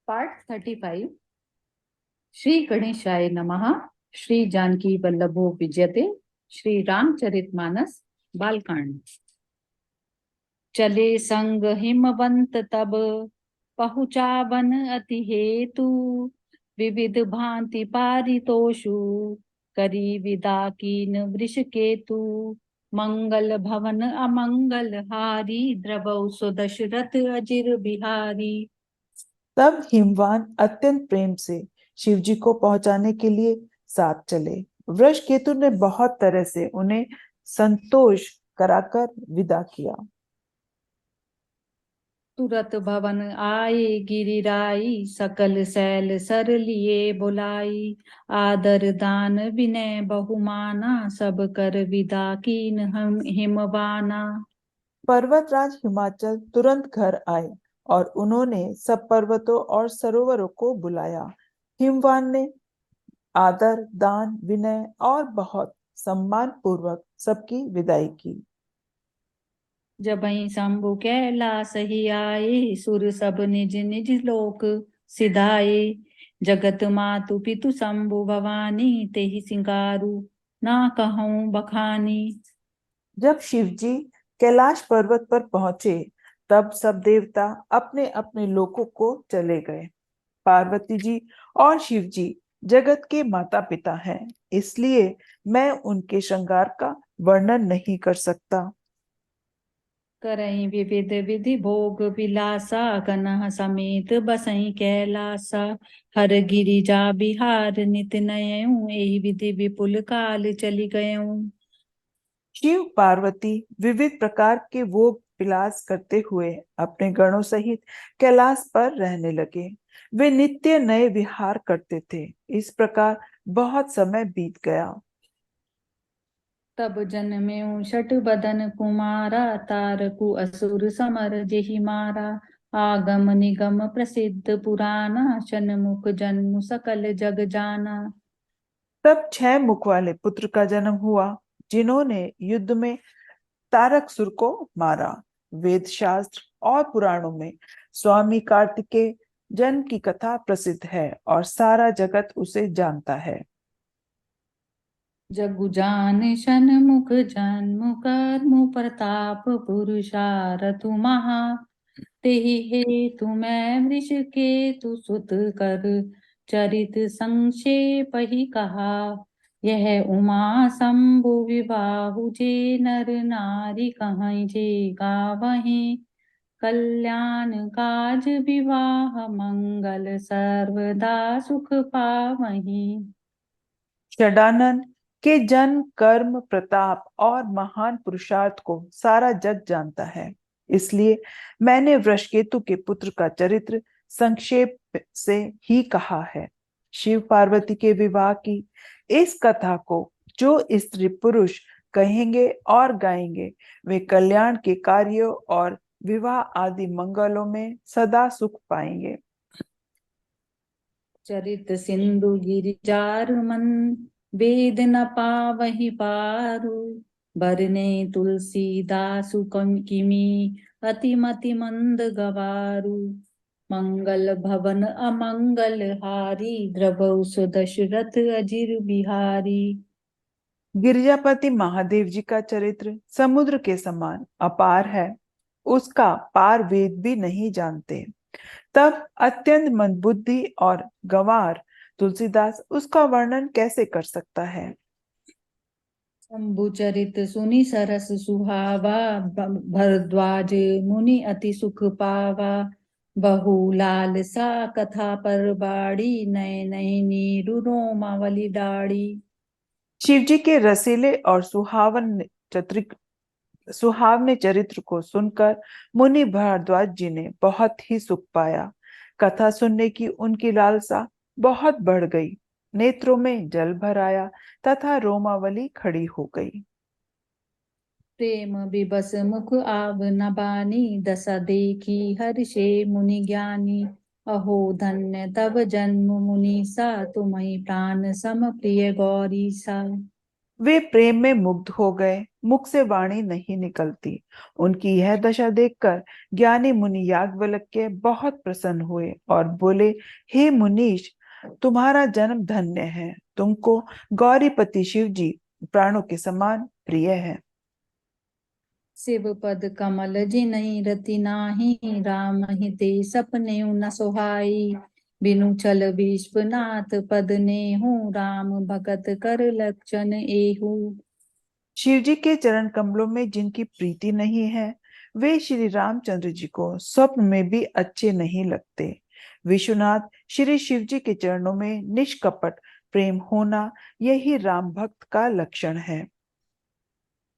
Part 35। Shri गणेशाय नमः। श्री जानकी वल्लभो विजयते। श्री रामचरितमानस बालकांड। चले संग हिमवंत तब, पहुँचा वन अति हेतु। विविध भांति पारितोषु, करी विदा कीन वृष केतु। मंगल भवन अमंगल हारी, द्रवौ सुदशरथ अजिर बिहारी। तब हिमवान अत्यंत प्रेम से शिवजी को पहुंचाने के लिए साथ चले। वृषकेतु ने बहुत तरह से उन्हें संतोष कराकर विदा किया। तुरत भवन आए गिरिराई, सकल सैल सर लिए बुलाई। आदर दान विनय बहुमाना, सब कर विदा कीन हम हिमवाना। पर्वतराज हिमाचल तुरंत घर आए और उन्होंने सब पर्वतों और सरोवरों को बुलाया। हिमवान ने आदर दान विनय और बहुत सम्मान पूर्वक सबकी विदाई की। जबहि शंभु कैलास ही आए, सुर सब निज निज लोक सिधाए। जगत मातु पितु शंभु भवानी, तेहि सिंगारु ना कहूँ बखानी। जब शिवजी कैलाश पर्वत पर पहुंचे, तब सब देवता अपने अपने लोकों को चले गए। पार्वती जी और शिव जी जगत के माता पिता हैं, इसलिए मैं उनके श्रृंगार का वर्णन नहीं कर सकता। करई विविध विधि भोग विलासा, कनह समेत बसई कैलासा। हर गिरिजा बिहार नित नयऊं, एहि विधि विपुल काल चली गयऊं। शिव पार्वती विविध प्रकार के भोग विलास करते हुए अपने गणों सहित कैलाश पर रहने लगे। वे नित्य नए विहार करते थे। इस प्रकार बहुत समय बीत गया। तब जन्मेऊ शठ बदन कुमारा, तारकु असुर समर जेहि मारा। आगम निगम प्रसिद्ध पुराना, शनमुख जन्म सकल जग जाना। तब 6 मुख वाले पुत्र का जन्म हुआ, जिन्होंने युद्ध में तारकसुर को मारा। वेद शास्त्र और पुराणों में स्वामी कार्तिकेय जन्म की कथा प्रसिद्ध है और सारा जगत उसे जानता है। जगु जान शनमुख जन्म कर्म प्रताप पुरुषारथु महा। तेहि हेतु मैं वृष केतु सुत कर, चरित संक्षेप ही कहा। यह उमा शंभु विबाहु, जे नर नारी कहीं जे गावहीं। कल्याण काज विवाह मंगल, सर्वदा सुख पावहीं। षडानन के जन्म कर्म प्रताप और महान पुरुषार्थ को सारा जग जानता है, इसलिए मैंने वृषकेतु के पुत्र का चरित्र संक्षेप से ही कहा है। शिव पार्वती के विवाह की इस कथा को जो स्त्री पुरुष कहेंगे और गाएंगे, वे कल्याण के कार्यों और विवाह आदि मंगलों में सदा सुख पाएंगे। चरित सिंधु गिरिजार मन, वेद न पावहि पारु। बरने तुलसीदासु किमी, अति मति मंद गवारु। मंगल भवन अमंगल हारी, द्रवौ सुदशरथ अजिर बिहारी। गिरिजापति महादेव जी का चरित्र समुद्र के समान अपार है, उसका पार वेद भी नहीं जानते। तब अत्यंत मंदबुद्धि और गंवार तुलसीदास उसका वर्णन कैसे कर सकता है। शंभु चरित सुनि सरस सुहावा, भरद्वाज मुनि अति सुख पावा। बहु लालसा कथा पर बाड़ी, नय नय नीरु रोमावली डाड़ी। शिवजी के रसीले और सुहावने चरित्र को सुनकर मुनि भारद्वाज जी ने बहुत ही सुख पाया। कथा सुनने की उनकी लालसा बहुत बढ़ गई। नेत्रों में जल भर आया तथा रोमावली खड़ी हो गई। प्रेम विबस मुख आव न बानी, दशा देखी हर्षे मुनि ज्ञानी। अहो धन्य तब जन्म मुनीसा, तुम्हि प्राण सम प्रिय गौरीसा। वे प्रेम में मुग्ध हो गए। मुख से वाणी नहीं निकलती। उनकी यह दशा देखकर ज्ञानी मुनि याज्ञवल्क्य बहुत प्रसन्न हुए और बोले, हे मुनीश, तुम्हारा जन्म धन्य है। तुमको गौरीपति शिव जी प्राणों के समान प्रिय है। शिव पद कमल जिनहि रति नाही, राम ही ते सपने न सोहाई। बिनु छल विश्वनाथ पद नेहु, राम भगत कर लक्षण एहु। शिव जी के चरण कमलों में जिनकी प्रीति नहीं है, वे श्री रामचंद्र जी को स्वप्न में भी अच्छे नहीं लगते। विश्वनाथ श्री शिव जी के चरणों में निष्कपट प्रेम होना, यही राम भक्त का लक्षण है।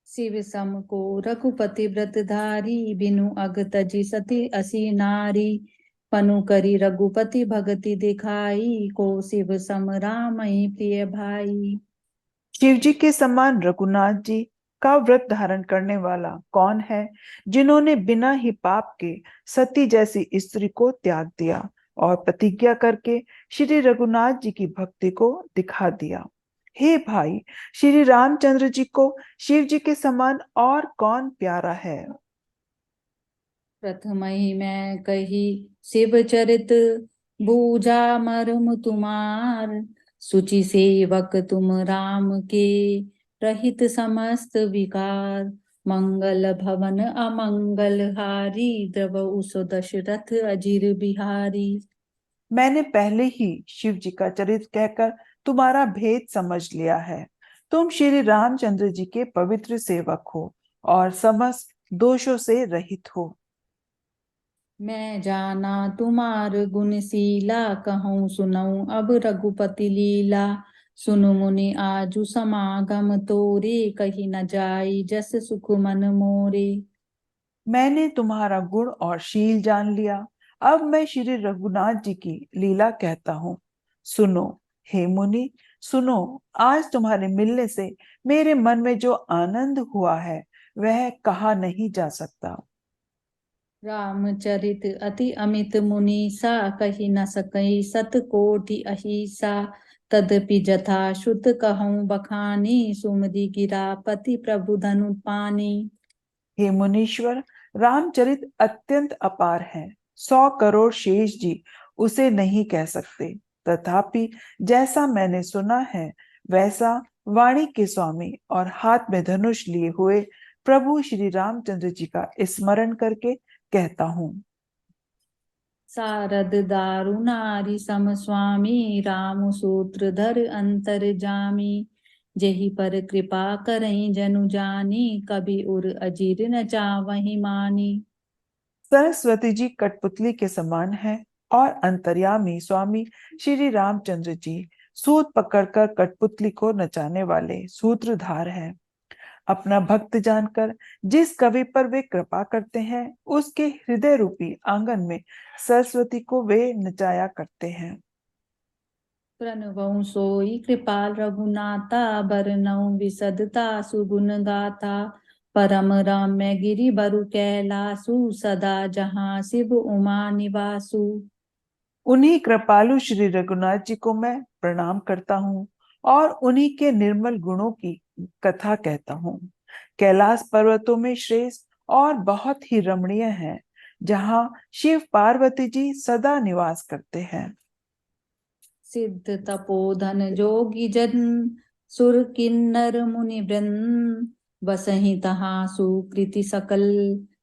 शिव सम को रघुपति व्रत धारी, बिनु अग तजी सती असी नारी। पनु करी रघुपति भगति दिखाई, को शिव सम राम ही प्रिय भाई। शिव जी के समान रघुनाथ जी का व्रत धारण करने वाला कौन है, जिन्होंने बिना ही पाप के सती जैसी स्त्री को त्याग दिया और प्रतिज्ञा करके श्री रघुनाथ जी की भक्ति को दिखा दिया। हे भाई, श्री रामचंद्र जी को शिव जी के समान और कौन प्यारा है। प्रथम ही मैं कही शिव चरित, बूझा मर्म तुम्हार। सुचि सेवक तुम राम के, रहित समस्त विकार। मंगल भवन अमंगल हारी, द्रवहु सो दशरथ अजिर बिहारी। मैंने पहले ही शिव जी का चरित्र कहकर तुम्हारा भेद समझ लिया है। तुम श्री रामचंद्र जी के पवित्र सेवक हो और समस्त दोषों से रहित हो। मैं जाना तुम्हार गुणशीला, कहूँ सुनऊँ अब रघुपति लीला। सुनु मुनि आजु समागम तोरे, कही न जाई जस सुख मन मोरे। मैंने तुम्हारा गुण और शील जान लिया। अब मैं श्री रघुनाथ जी की लीला कहता हूँ। सुनो हे मुनि, सुनो। आज तुम्हारे मिलने से मेरे मन में जो आनंद हुआ है, वह कहा नहीं जा सकता। रामचरित अति अमित मुनीसा, कही न सकई सत कोटि अहिसा। तदपि जथा श्रुत कहूँ बखानी, सुमति गिरा पति प्रभु धनु पानी। हे मुनीश्वर, रामचरित अत्यंत अपार है। 100 करोड़ शेष जी उसे नहीं कह सकते। तथापि जैसा मैंने सुना है, वैसा वाणी के स्वामी और हाथ में धनुष लिए हुए प्रभु श्री रामचंद्र जी का स्मरण करके कहता हूँ। सारद दारु नारी सम स्वामी, राम सूत्रधर अंतर जामी। जेहि पर कृपा करई जनु जानी, कभी उर अजीर न चावहि मानी। सरस्वती जी कठपुतली के समान है और अंतर्यामी स्वामी श्री रामचंद्र जी सूत पकड़कर कठपुतली को नचाने वाले सूत्रधार हैं। अपना भक्त जानकर जिस कवि पर वे कृपा करते हैं, उसके हृदय रूपी आंगन में सरस्वती को वे नचाया करते हैं। प्रणवं सोई कृपाल रघुनाथा, बरनऊँ विसदता सुगुण गाथा। परम रम्य गिरि बरु कैलासु, सदा जहाँ शिव उमा निवासु। उन्हीं कृपालु श्री रघुनाथ जी को मैं प्रणाम करता हूँ और उन्हीं के निर्मल गुणों की कथा कहता हूँ। कैलाश पर्वतों में श्रेष्ठ और बहुत ही रमणीय है, जहाँ शिव पार्वती जी सदा निवास करते हैं। सिद्ध तपोधन जोगी जन, सुर किन्नर मुनि वृंद। बसहि तहाँ सुकृति सकल,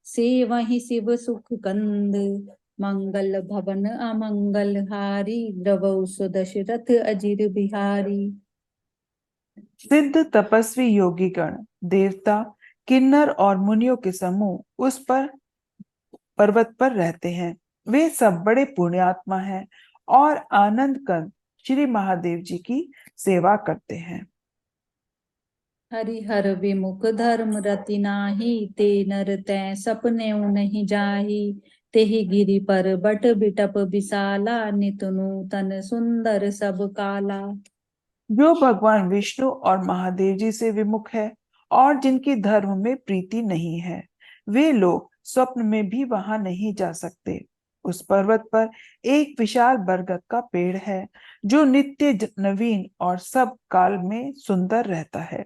सेवहि शिव सुख कंद। मंगल भवन अमंगल हारी, द्रवहु सो दशरथ अजिर बिहारी। सिद्ध तपस्वी योगीगण, देवता, किन्नर और मुनियों के समूह उस पर पर्वत पर रहते हैं। वे सब बड़े पुण्यात्मा हैं और आनंद कंद श्री महादेव जी की सेवा करते हैं। हरिहर विमुख धर्म रति नाही, ते नर तै सपने नहीं जाही। तेहि गिरि पर बट बिटप विशाला, नित नूतन सुंदर सब काला। जो भगवान विष्णु और महादेव जी से विमुख है और जिनकी धर्म में प्रीति नहीं है, वे लोग स्वप्न में भी वहां नहीं जा सकते। उस पर्वत पर एक विशाल बरगद का पेड़ है, जो नित्य नवीन और सब काल में सुंदर रहता है।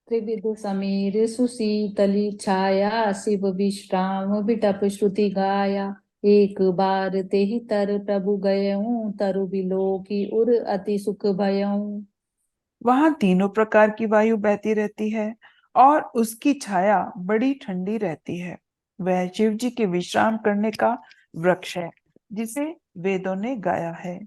त्रिविध समीर सुशीतली छाया, शिव विश्राम बिटप श्रुति गाया। एक बार ते ही तर प्रभु गयऊं, तरु बिलो की उर अति सुख भयऊं। वहां तीनों प्रकार की वायु बहती रहती है और उसकी छाया बड़ी ठंडी रहती है। वह शिव जी के विश्राम करने का वृक्ष है जिसे वेदों ने गाया है।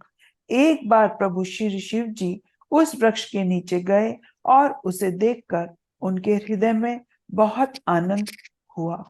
एक बार प्रभु श्री शिव जी उस वृक्ष के नीचे गए और उसे देखकर उनके हृदय में बहुत आनंद हुआ।